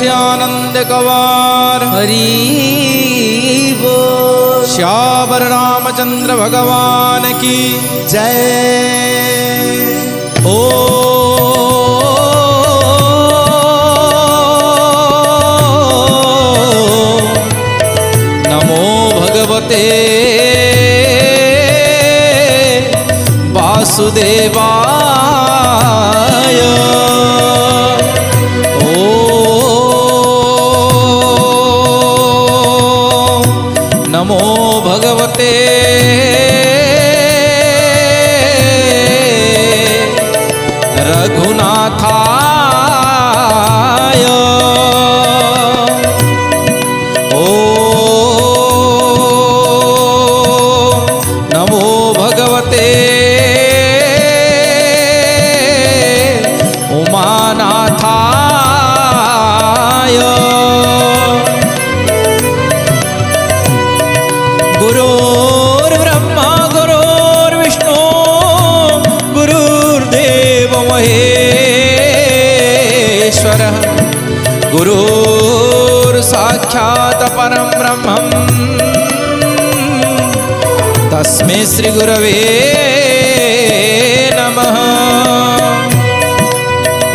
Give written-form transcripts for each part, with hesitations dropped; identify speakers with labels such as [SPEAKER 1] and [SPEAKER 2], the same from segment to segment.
[SPEAKER 1] श्यानंद कवार
[SPEAKER 2] हरि बोल।
[SPEAKER 1] श्यावर रामचंद्र भगवान की
[SPEAKER 2] जय।
[SPEAKER 1] ओ नमो भगवते वासुदेवाय। ओ नमो भगवते रघुनाथाय। ओ नमो भगवते उमानाथाय। गुरुर्ब्रह्मा गुरुर्विष्णु गुरुर्देव महेश्वरः गुरुर्साक्षात् परं ब्रह्मं तस्मै श्री गुरवे नमः।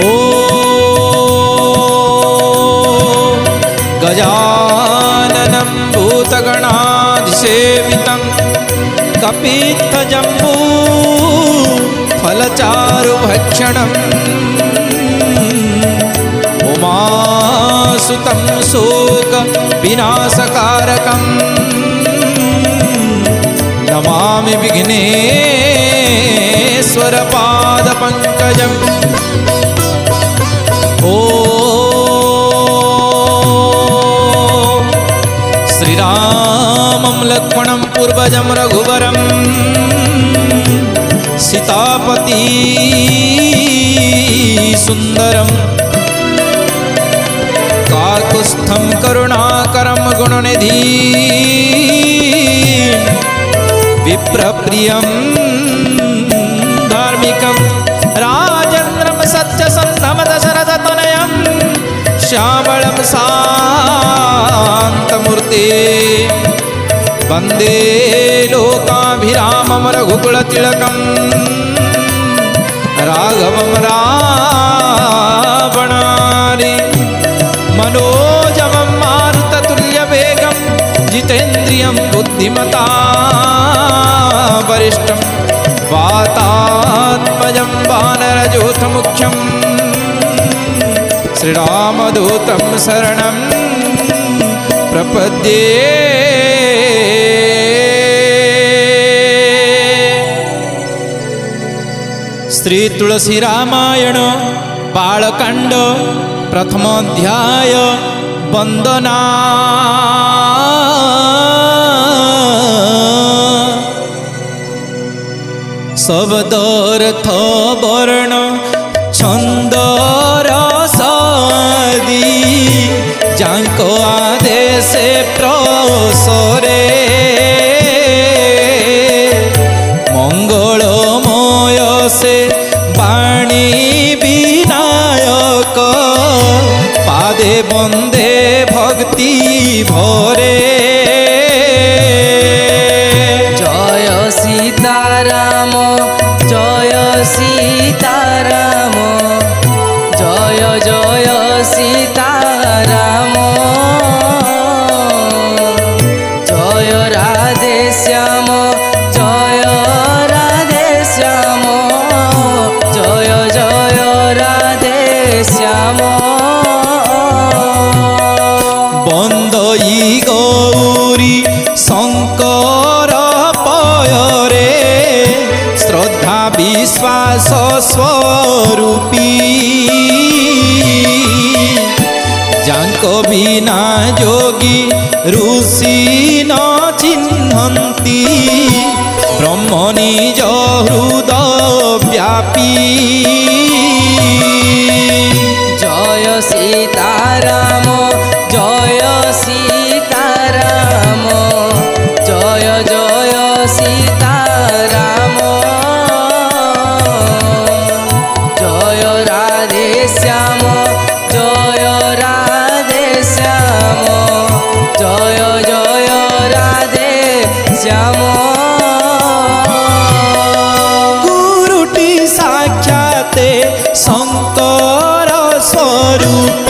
[SPEAKER 1] ओ गजाननं भूतगणाधिसेवितं कपित्थजम्बू फलचारुभक्षणम् उमासुतं शोकविनाशकारकं नमामि विघ्नेश्वरपादपङ्कजम्। ओ श्रीरामं लक्ष्मणं पूर्वजं रघुवरं सीतापति सुन्दरं काकुत्स्थं करुणाकरं गुणनिधि विप्रप्रियं धार्मिकं राजेन्द्रं सत्यसन्धं दशरथतनयं श्यामलं शान्तमूर्ते वन्दे लोकाभिरामं रघुकुलतिलकं राघवं रावणारि मनोजवं मारुततुल्यवेगं जितेन्द्रियं बुद्धिमतां वरिष्ठं वातात्मजं वानरयूथमुख्यं श्रीरामदूतं शरणं प्रपद्ये। श्री तुलसी रामायण बालकांड प्रथमोध्याय वंदना। शब्दार्थ वर्ण छंद रसादि जांको आदेशे प्रसरे मंगलमय से वाणी विनायक पादे बंदे भक्ति भरे।
[SPEAKER 2] जय सीताराम जय सीताराम जय जय सीताराम जय राधे श्याम जय राधे श्याम जय जय राधे श्याम।
[SPEAKER 1] बंदई गौरी शंकर पयरे श्रद्धा विश्वास स्वरूपी जांको बिना जोगी ऋषि न चिन्हन्ति ब्रह्म निज हृदय व्यापी।
[SPEAKER 2] जय सीताराम जय सीताराम जय जय सीताराम जय राधे श्याम जय राधे শ্যাম
[SPEAKER 1] গুরুটি সাক্ষাতে শঙ্কর স্বরূপ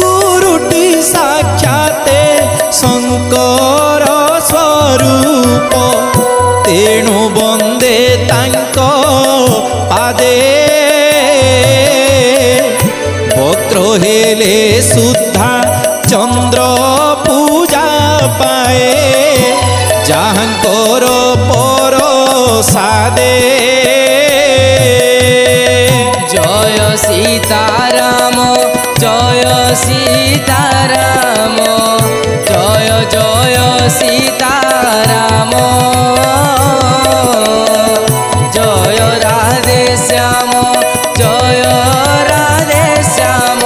[SPEAKER 1] গুরুটি সাক্ষাতে শঙ্কর স্বরূপ তেণু বন্দে তাঙ্ক পাদে বক্র হেলে শুদ্ধা চন্দ্র পূজা পায়ে যাহাঙ্কর পর সাদে
[SPEAKER 2] জয় সীতারাম জয় সীতারাম জয় জয় সীতারাম জয় রাধে শ্যাম জয় রাধে শ্যাম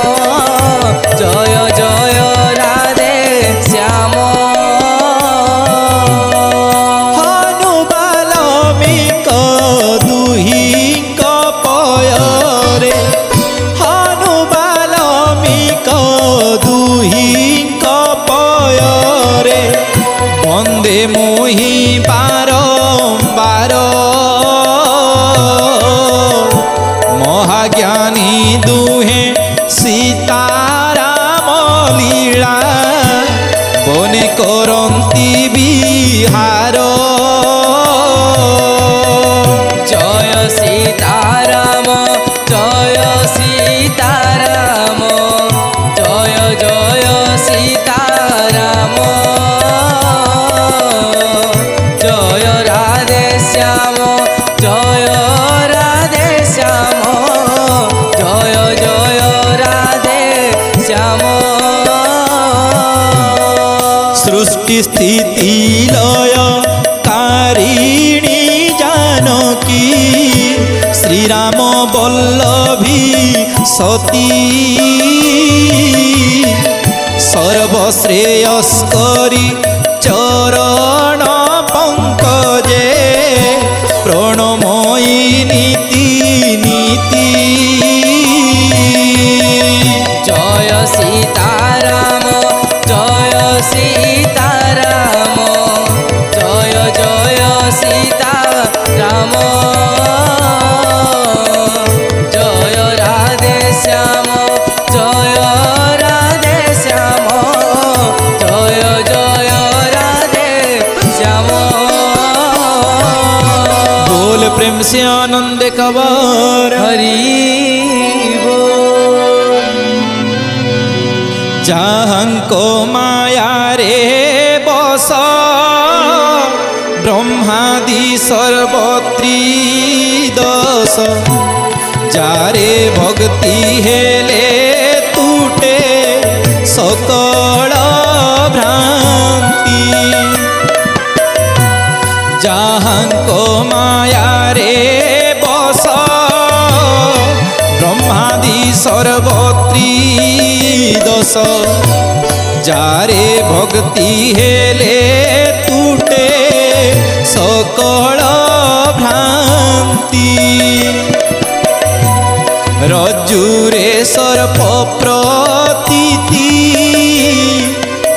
[SPEAKER 2] জয় জয় রাধে শ্যাম
[SPEAKER 1] হনু বাল্মীক দুহিঙ্ক পয়রে হনু বাল্মীক দুহিঙ্ক পয়রে বন্দে মোহি বারম্বার মহাজ্ঞানী দুহে সীতারাম লীলা বনে করন্তি বিহার
[SPEAKER 2] জয় সীতারাম জয় সীতারাম জয় জয় সীতারাম জয় রাধে শ্যাম জয় রাধে শ্যাম জয় জয় রাধে শ্যাম
[SPEAKER 1] সৃষ্টি স্থিতি লয় কারিণী জানকী শ্রীরাম বল্লভী সতী সর্বশ্রেয়স্করী চরণ পঙ্কজে প্রণময়ী নীতি নীতি
[SPEAKER 2] জয় সীতারাম জয় সীতারাম জয় জয় সীতারাম জয় রাধে শ্যাম জয় রাধে শ্যাম জয় জয় রাধে শ্যাম
[SPEAKER 1] बोल प्रेम से आनंद कबर
[SPEAKER 2] হরি बोल
[SPEAKER 1] যাহাঙ্কো মায়ারে বস ব্রহ্মাদি সর্বত্রিদশ যারে ভক্তি হেলে তুটে সকল ভ্রান্তি যাহাঙ্কো মায়ারে বস ব্রহ্মাদি সর্বত্রিদশ যারে ভক্তি হেলে তুটে সকল ভ্রান্তি রজ্জুরে সর্প প্রতীতি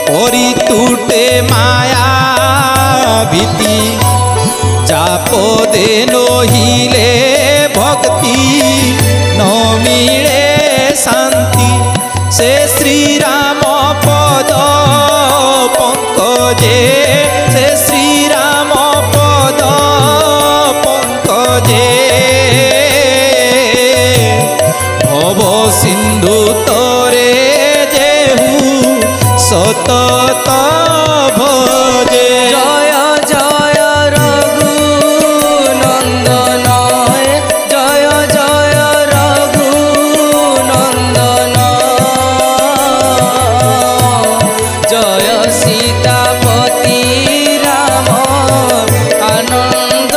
[SPEAKER 1] পরি তুটে মায়া ভীতি চাপদে নহিলে ভক্তি ন মিলে শান্তি সে শ্রীরাম পদ পঙ্কজে সে শ্রীরাম পদ পঙ্কজে ভব সিন্ধু তরে যেহু সতত ভজে
[SPEAKER 2] জয় জয় রঘুনন্দন জয় জয় রঘুনন্দন জয় সীতাপতি রাম আনন্দ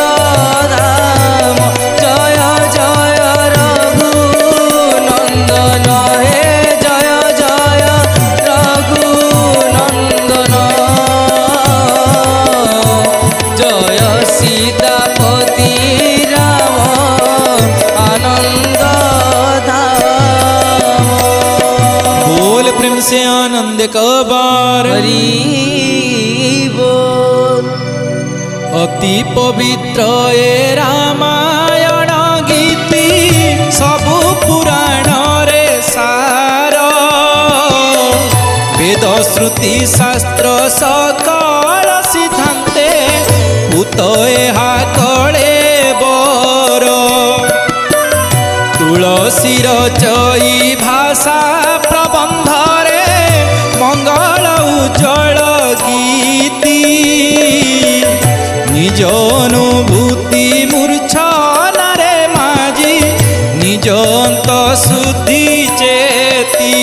[SPEAKER 2] ধাম জয় জয় রঘুনন্দন হে জয় জয় রঘুনন্দন জয় সীতাপতি রাম আনন্দ ধাম
[SPEAKER 1] बोल प्रेम से आनंद कबार
[SPEAKER 2] হরি बोल
[SPEAKER 1] অতি পবিত্র এ রামায়ণ গীতি সবু পুরাণরে সার বেদ শ্রুতি শাস্ত্র সকল সিদ্ধান্তে ভূত এহা কলে বর তুলসীর চই ভাষা প্রবন্ধরে মঙ্গল উজ্জ্বল গীতি নিজ অনুভূতি মূর্ছনারে মাঝি নিজ অন্ত শুদ্ধি চেতি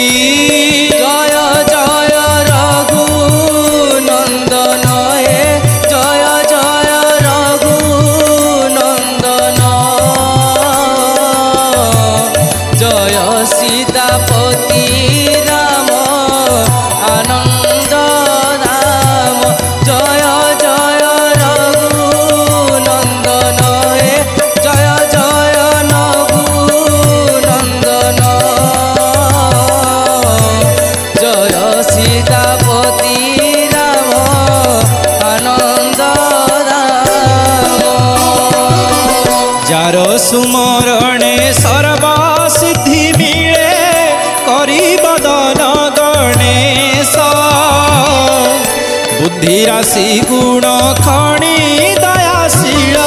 [SPEAKER 2] জয় জয় রঘু নন্দন হে জয় জয় রঘু নন্দন জয় সীতাপতি রাম আনন্দ ধাম জয় জয় রঘু নন্দন হে জয় জয় রঘু নন্দন জয় সীতাপতি রাম আনন্দ ধাম
[SPEAKER 1] যার সুমরণে সর্বসিদ্ধি মিলে করিবদন গণেশ বুদ্ধি রাশি গুণ খনি দয়াশীল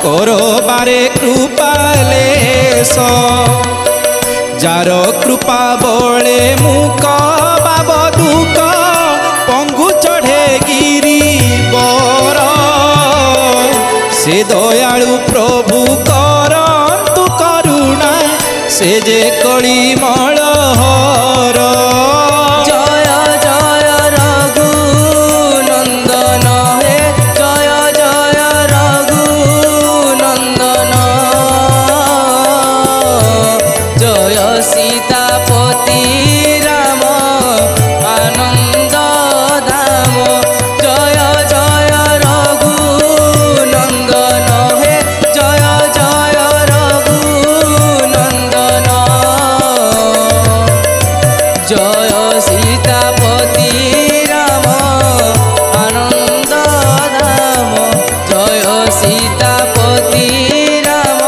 [SPEAKER 1] করবারে কৃপালেশ যার কৃপা বলে মুখ বাব দুঃখ পঙ্গু চঢ়ে গিরি বর সে দয়ালু প্রভু করন্তু করুণা সে যে কলিমল হর
[SPEAKER 2] জয় জয় রঘু নন্দন হে জয় জয় রঘু নন্দন জয় সীতাপতি রাম আনন্দ ধাম জয় জয় রঘু নন্দন হে জয় জয় রঘু নন্দন জয় সীতাপতি রাম আনন্দ ধাম জয় সীতাপতি রাম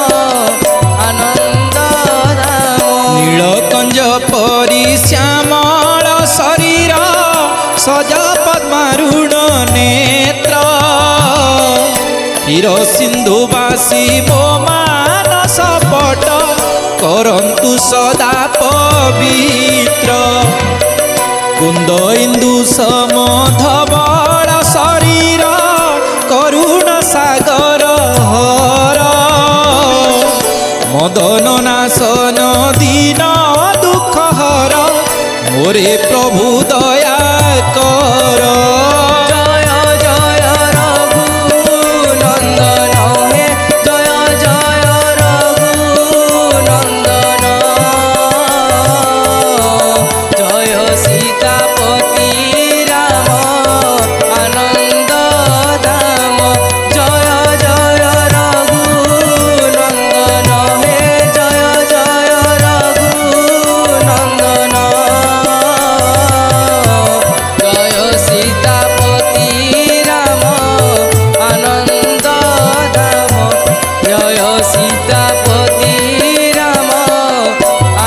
[SPEAKER 2] আনন্দ ধাম
[SPEAKER 1] নীলকঞ্জ পরি শ্যামଳ শরীর সজ পদ্মারুণ নেত্র ক্ষীর সিন্ধুবাসী ମୋ ମାନସ ପଟ କରନ୍ତୁ ସଦା ପବିତ୍ର କୁନ୍ଦ ଇନ୍ଦୁ ସମ ଧବଳ ଶରୀର କରୁଣ ସାଗର ହର মদন নাশন দীন দুঃখ হর মোরে প্রভু দয়া কর
[SPEAKER 2] জয় জয় রঘু নন্দন হে জয় জয় রঘু নন্দন জয় সীতাপতি রাম আনন্দ ধাম জয় জয় রঘু নন্দন হে জয় জয় রঘু নন্দন জয় সীতাপতি রাম আনন্দ ধাম জয় সীতাপতি রাম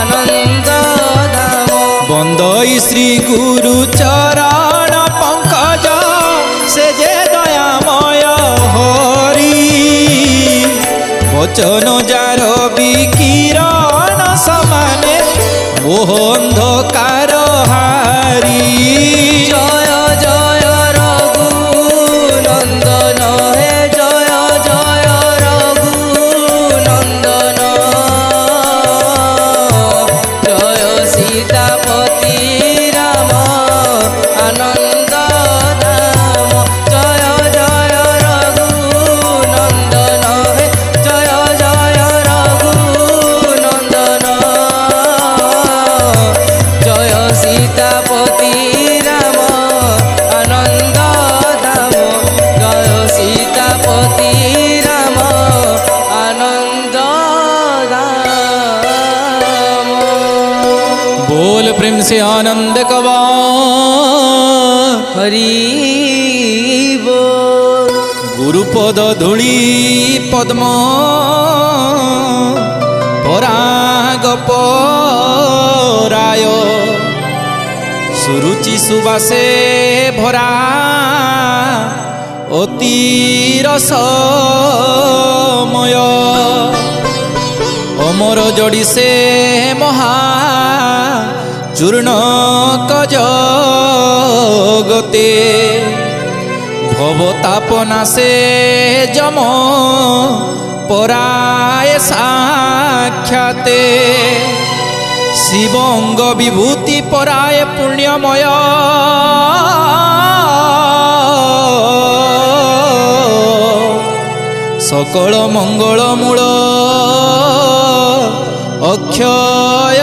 [SPEAKER 2] আনন্দ ধাম
[SPEAKER 1] বন্দই শ্রী গুরু চরণ পঙ্কজ সে যে দয়াময় হরি বচন যার বিকিরণ সমানে মোহ অন্ধকার হারি
[SPEAKER 2] জয় জয় রঘু নন্দন হে জয় জয় রঘু নন্দন জয় সীতাপতি রাম আনন্দ ধাম জয় জয় রঘু নন্দন হে জয় জয় রঘু নন্দন জয় সীতাপতি রাম আনন্দ ধাম জয় সীতাপতি রাম আনন্দ ধাম
[SPEAKER 1] बोल प्रेम से आनंद कवा
[SPEAKER 2] हरि बोल
[SPEAKER 1] গুরুপদ ধূলি পদ্ম পরাগ পরায় সুরুচি সুবাসে ভরা অতি রসময় অমর জড়িসে মহা চূর্ণ জগতে ভবতাপনাশে যম পরায় সাক্ষাতে শিবঙ্গ বিভূতি পরায় পুণ্যময় সকল মঙ্গল মূল অক্ষয়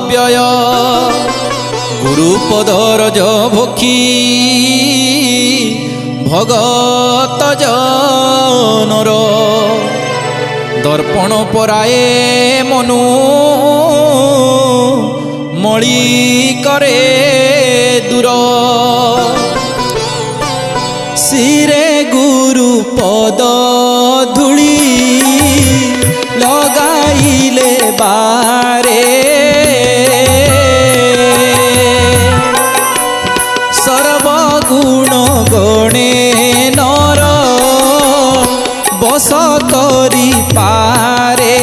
[SPEAKER 1] ব্যয় গুরুপদর ভক্ষী ভগত জনর দর্পণ পরায়ে মনু মଳି করে দূর শিরে গুরু পদ ধূলি লগাইলে বারে সর্বগুণ গণে নর বস করি পারে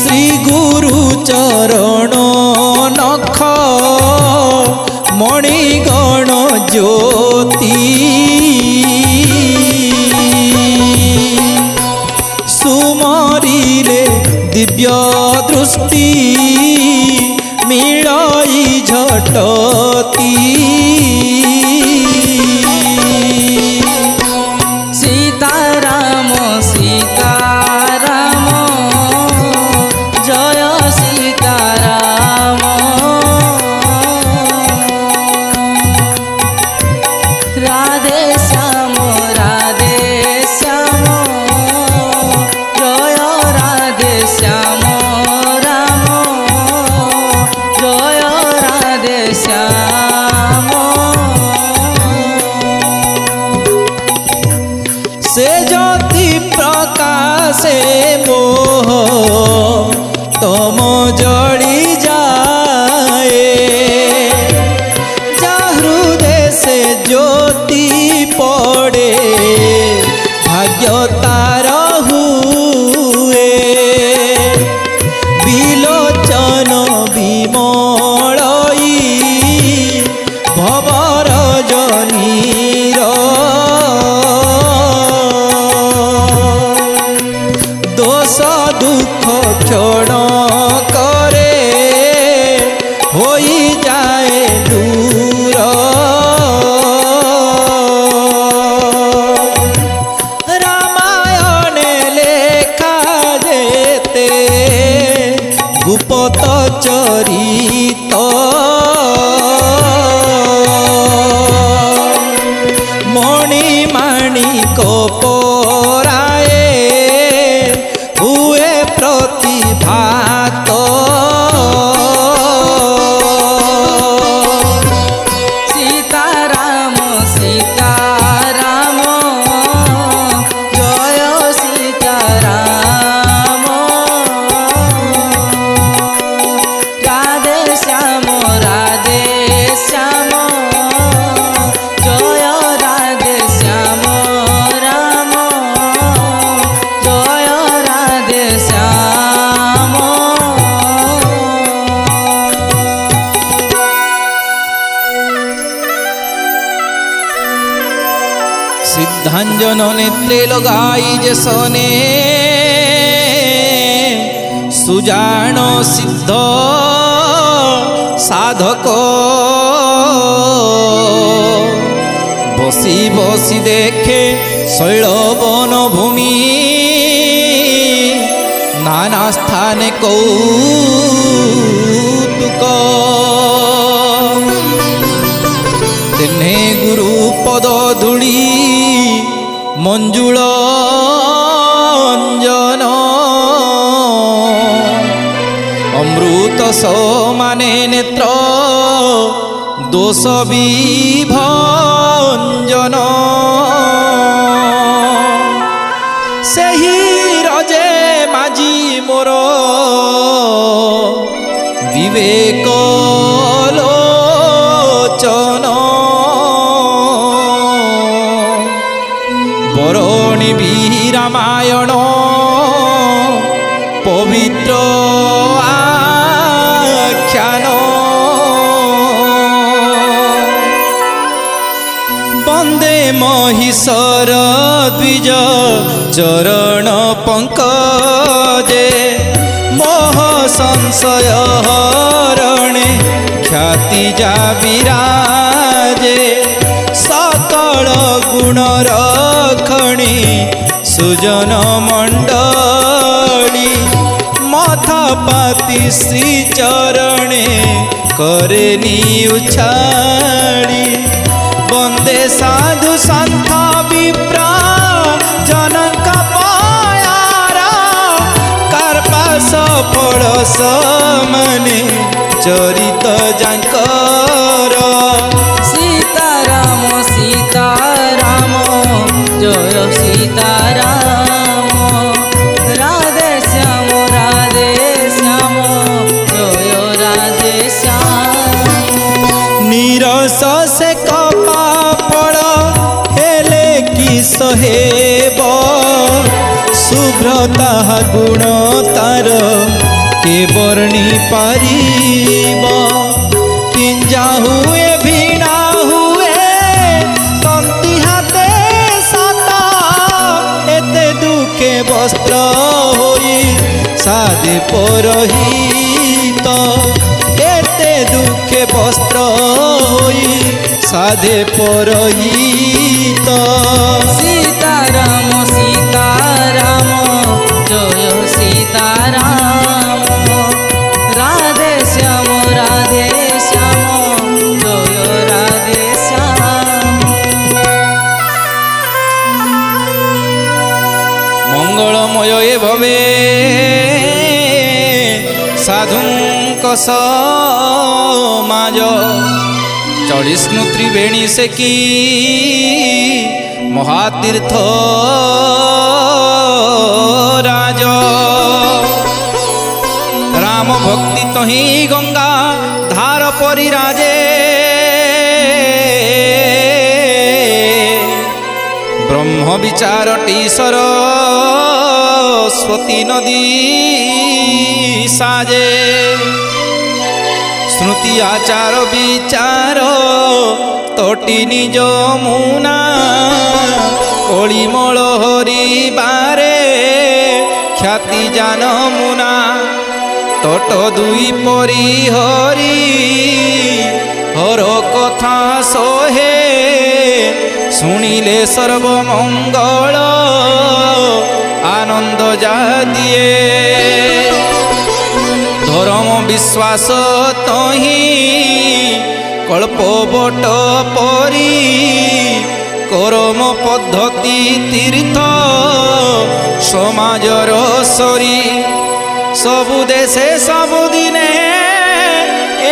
[SPEAKER 1] শ্রী গুরু চরণ নখ মণিগণ জ্যোতি সুমরিলে দিব্য দৃষ্টি মিলাই ঝটতি
[SPEAKER 2] সীতারাম সীতারাম জয় সীতারাম রাধে শ্যাম রাধে শ্যাম জয় রাধে শ্যাম রাম জয় রাধে শ্যাম
[SPEAKER 1] সে জ্যোতি প্রকাশে মোহ তম জড়ি যায় যা হৃদয় সে জ্যোতি পড়ে ভাগ্য তার হুয়ে বিলোচন বিমলই ভবর জনীর দোষ দুঃখ ক্ষণ করে হই যায় দূর রামায়ণে লেখা যেতে গুপত চরিত মণিমাণিক পরায়ে হুয়ে প্রতিভাত
[SPEAKER 2] সীতারাম সীতারাম জয় সীতারাম রাধে শ্যাম রাধে শ্যাম জয় রাধে শ্যাম রাম জয় রাধে শ্যাম
[SPEAKER 1] সিদ্ধাঞ্জন নেত্রে লগাই যে সনে সুজান সিদ্ধ সাধক বসি বসি দেখে শৈলবন ভূমি নানা স্থানে কৌতুক তেনে গুরু পদ ধূলি মঞ্জুল অঞ্জন অমৃত সমানে নেত্র দোষ বিভঞ্জন ସେହି ରଜେ ମାଝି ମୋର ବିବେକ ଲୋଚନ ବରଣୀ ବି ରାମାୟଣ ପବିତ୍ର ଆଖ୍ୟାନ ବନ୍ଦେ ମହିଷର ଦ୍ୱିଜ ଚରଣ ପଙ୍କଜେ ମୋହ ସଂଶୟ ହରଣେ ଖ୍ୟାତି ଯା ବିରାଜେ ସକଳ ଗୁଣର ଖଣି ସୁଜନ ମଣ୍ଡଳୀ ମଥପାତି ଶ୍ରୀ ଚରଣେ କରେନି ଉଛାଳି ବନ୍ଦେ ସାଧୁ ସନ୍ଥ ବିପ୍ର ଜନକ ପୟାର କାର୍ପାସ ଫଳ ସମାନେ ଚରିତ ଯାଙ୍କର
[SPEAKER 2] ସୀତାରାମ ସୀତାରାମ ଜୟ ସୀତାରାମ ରାଧେ ଶ୍ୟାମ ଜୟ ରାଧେ ଶ୍ୟାମ
[SPEAKER 1] ନିରସ ସେ କପାଳ ହେଲେ କି ସହେବ ଶୁଭ୍ର ତାହା ଗୁଣ ତାର କେ ବର୍ଣ୍ଣି ପାରିବ ପିଞ୍ଜା ହୁଏ ଭିଣା ହୁଏ ତନ୍ତି ହାତେ ସାତ ଏତେ ଦୁଃଖେ ବସ୍ତ୍ର ହୋଇ ସାଧେ ପରହିତ এতে দুঃখে বস্ত্র হই সাধে পরহিত
[SPEAKER 2] সীতারাম সীতারাম জয় সীতারাম রাধে শ্যাম জয় রাধে শ্যাম
[SPEAKER 1] মঙ্গলময় এ ভবে সাধুঙ্ক সমাজ 40 নু ত্রিবেণী সে কি মহাতীর্থ রাজ রাম ভক্তি তহি গঙ্গা ধার পরিরাজে ব্রহ্ম বিচারটি সরস্বতী নদী সাজে শ্রুতি আচার বিচার তটিনী যমুনা কলিমল হরিবারে খ্যাতি জানমুনা তট দুই পরিহরি হর কথা সোহে শুনিলে সর্বমঙ্গল আনন্দ যা দিয়ে ধর্ম বিশ্বাস তহি কল্পবট পরি কর্ম পদ্ধতি তীর্থ সমাজর সরি সবু দেশে সবুদিনে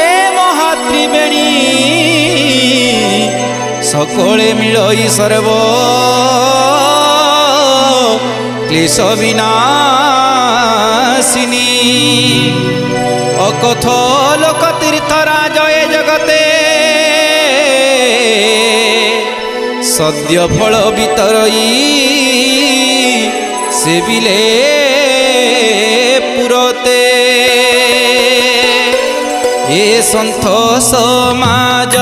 [SPEAKER 1] এ মহাত্রিবেণী সকলে মিলই সর্ব ক্লেশ বিনাশিনী অকথ লোক তীর্থরা জয় জগতে সদ্য ফল বিতরই সেবিলে পুরতে এ সন্থ সমাজ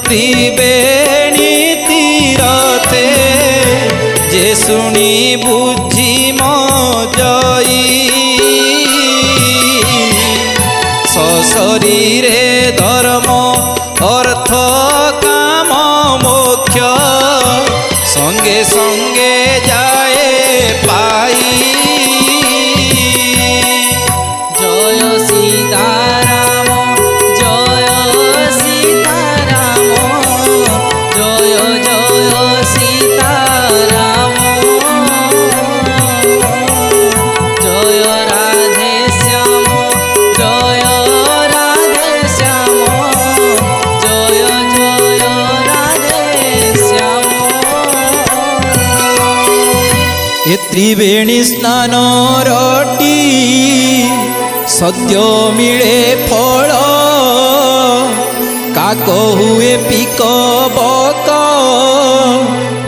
[SPEAKER 1] ত্রিবেণী তীরতে যে শুনি বুঝি মজই সশরীরে ধর্ম অর্থ কাম মোক্ষ সঙ্গে সঙ্গে যায় পাই
[SPEAKER 2] জয় সীতারাম জয় সীতারাম জয় জয় সীতারাম জয় রাধে শ্যাম জয় রাধে শ্যাম জয়
[SPEAKER 1] ଏ ତ୍ରିବେଣୀ ସ୍ନାନରଟି ସଦ୍ୟ ମିଳେ ଫଳ, କାକ ହୁଏ ପିକ ବକ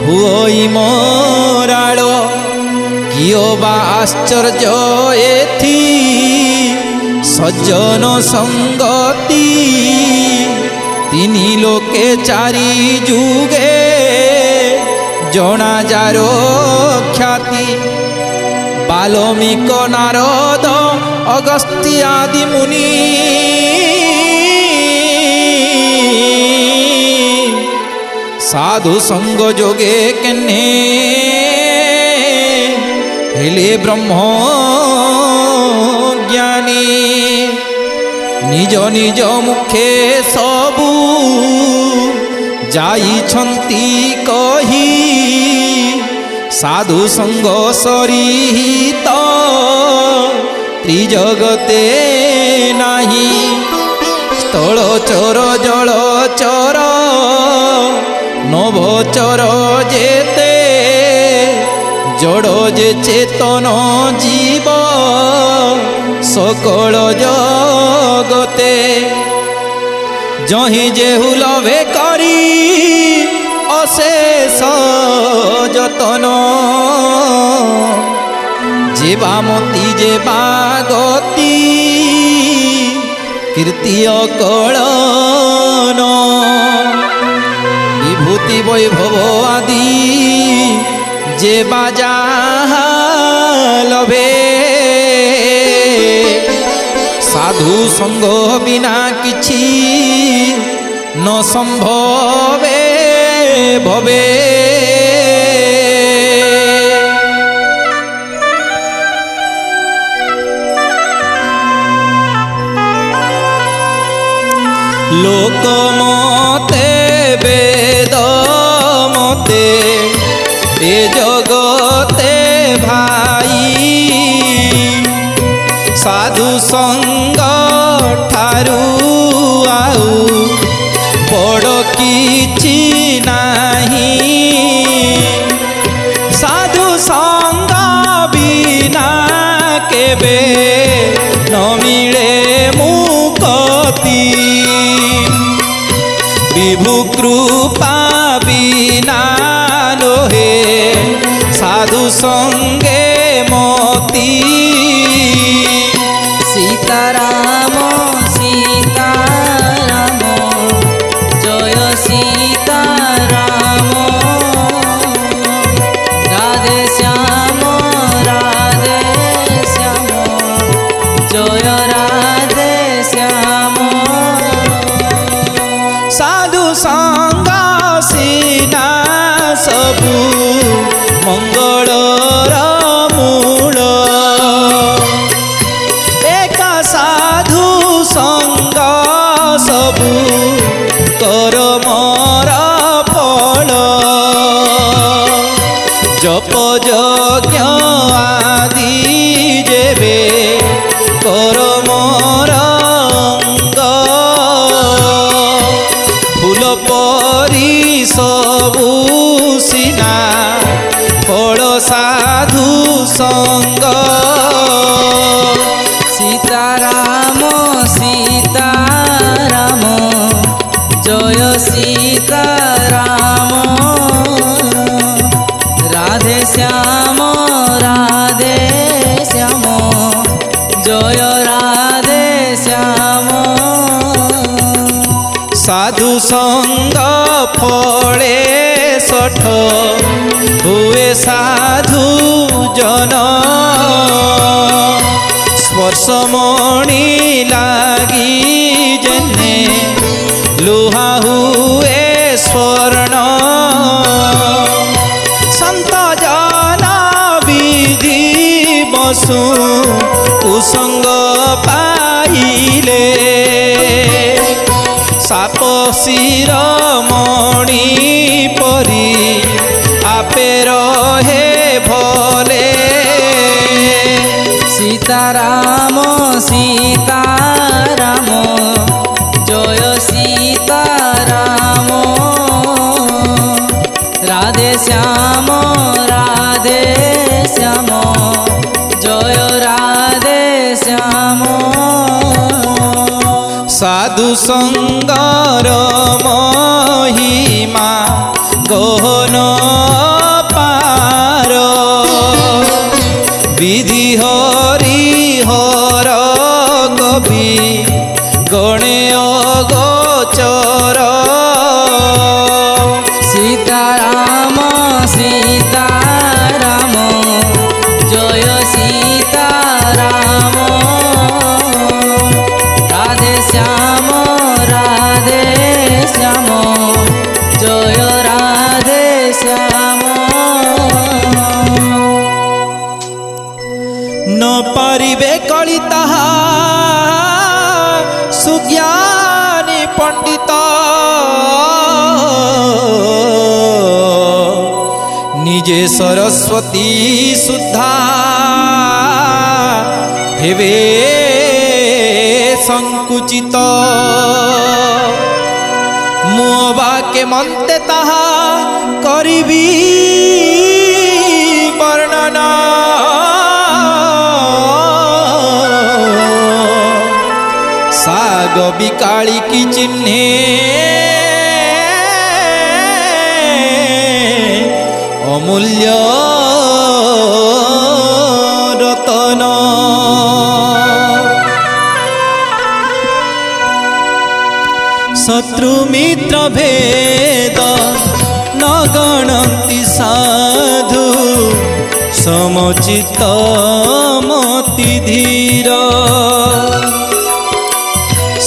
[SPEAKER 1] ହୁଅଇ ମରାଳ। କିଓ ବା ଆଶ୍ଚର୍ଯ୍ୟ ଏଥି ସଜ୍ଜନ ସଙ୍ଗତି, ତିନି ଲୋକେ ଚାରି ଯୁগে ଜଣାଯାର ଖ୍ୟାତି। ବାଲ୍ମୀକ ନାରଦ ଅଗସ୍ତ୍ୟ ଆଦି ମୁନି, ସାଧୁ ସଙ୍ଗ ଯୋଗେ କେନେ ହେଲେ ବ୍ରହ୍ମ ଜ୍ଞାନୀ। ନିଜ ନିଜ ମୁଖେ ସବୁ ଯାଇଛନ୍ତି କହି, ସାଧୁ ସଙ୍ଗ ସରିତ ତ୍ରିଜଗତେ ନାହିଁ। ସ୍ଥଳ ଚର ଜଳ ଚର ନଭଚର ଯେତେ, জড় যে চেতন জীব সকল জগতে। যহি যেহু লভে করি অশেষ যতন, যে বামতি যে বাগতি কীর্তি অকলন। বিভূতি বৈভব আদি যে বাজা লভে, সাধু সঙ্গ বিনা কিছু ন সম্ভবে ভবে। লোকমতে বেদ মতে এ জগতে ভাই, সাধু সঙ্গ ঠারু আউ বড় কিছু নাহি। সাধু সঙ্গ বিনা কেবে ন মিলে মুকতি, বিভু কৃপা বিনা লোহে সাধু সঙ্গে মতি।
[SPEAKER 2] সীতারাম সীতারাম জয় সীতারাম, রাধে শ্যাম রাধে শ্যাম জয় রাধে শ্যাম।
[SPEAKER 1] সাধু সঙ্গ সিনা সবু মঙ্গলর মূল, একা সাধু সঙ্গ সবু কর্মর ফল। জপ যজ্ঞ আদি যেবে কর্মর অঙ্গ, ফুল পরি সবু সিনা ফল সাধু সঙ্গ।
[SPEAKER 2] সীতারাম সীতারাম জয় সীতারাম, রাধে শ্যাম রাধে শ্যাম জয় রাধে শ্যাম।
[SPEAKER 1] সাধু সঙ্গ ফলে সঠ হুয়ে সাধু জন, স্পর্শমণি লাগি জেনে লুহা হুয়ে স্বর্ণ। সন্ত জন বিধি বসু কুসঙ্গ পাইলে, সাপ শিরমণি পরি আপে রহে ভলে।
[SPEAKER 2] সীতারাম সীতারাম জয় সীতারাম, রাধে শ্যাম রাধে শ্যাম
[SPEAKER 1] साधु संगर महिमा गहन पार विधि हरि हर कवि गणेय गोचर
[SPEAKER 2] सीताराम सीताराम जय सीताराम राधे श्याम जय राधे श्याम
[SPEAKER 1] न पारिबे कଳି ताहा सुज्ञानी पंडित निजे सरस्वती सुधा हेवे संकुचित मुबाके मन्ते ताहा करिबी वर्णना साग बिकाली की चिन्हे अमूल्य रतन शत्रु मित्र भेद न गणन्ति साधु समचित मति धीर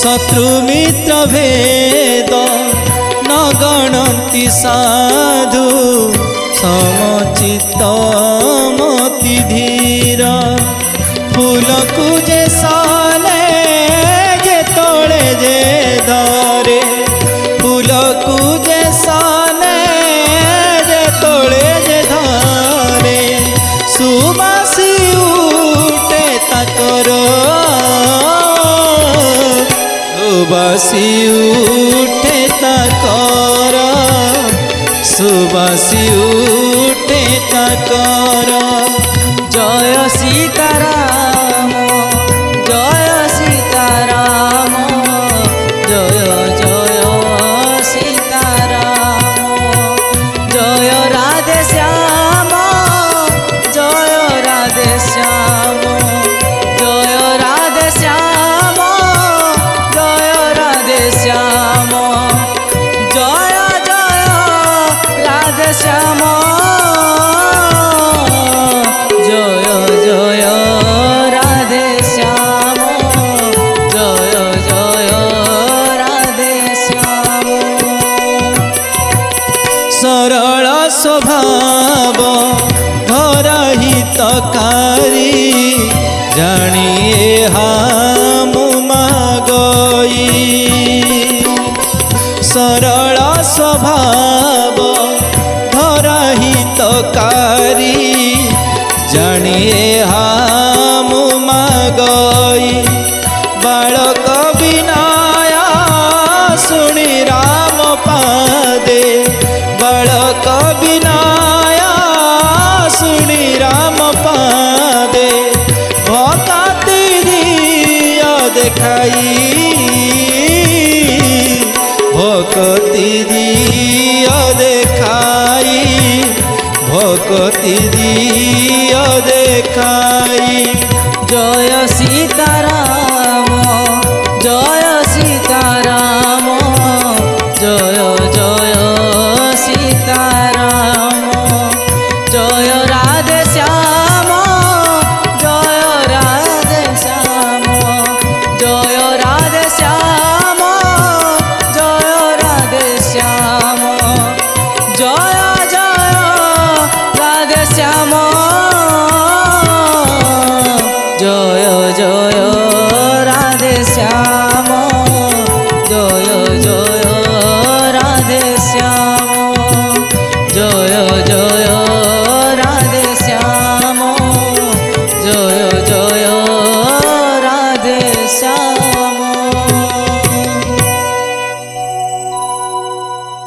[SPEAKER 1] शत्रु मित्र भेद न गणन्ति साधु समचित मति धीर फूल को जे साले जे तोड़े जे धरे फूल को जे साले जे तोड़े जे धरे सुबासी उठे ताकर सुबासी उठे ताकर सुबासी उठे ताकर
[SPEAKER 2] जय सीताराम जय सीताराम जय जय सीताराम जय राधे श्याम जय राधे श्याम जय राधे श्याम जय राधे श्याम जय जय राधे श्याम जय जय राधे श्याम जय जय राधे श्याम
[SPEAKER 1] सरल स्वभाव धरा हितकारी जानिए हामु मागई सरल स्वभाव धरा हितकारी जानिए हामु मागई बालक विनाया सुनी राम पादे बालक विनाया सुनी राम पादे भक्ति दिया देखाई भक्ति दिया देखाई भक्ति दिया देखाई
[SPEAKER 2] जय सीताराम जय सीताराम जय जय सीताराम जय राधे श्याम जय राधे श्याम जय राधे श्याम जय राधे श्याम जय जय राधे श्याम जय जय राधे श्याम जय जय राधे श्याम जय जय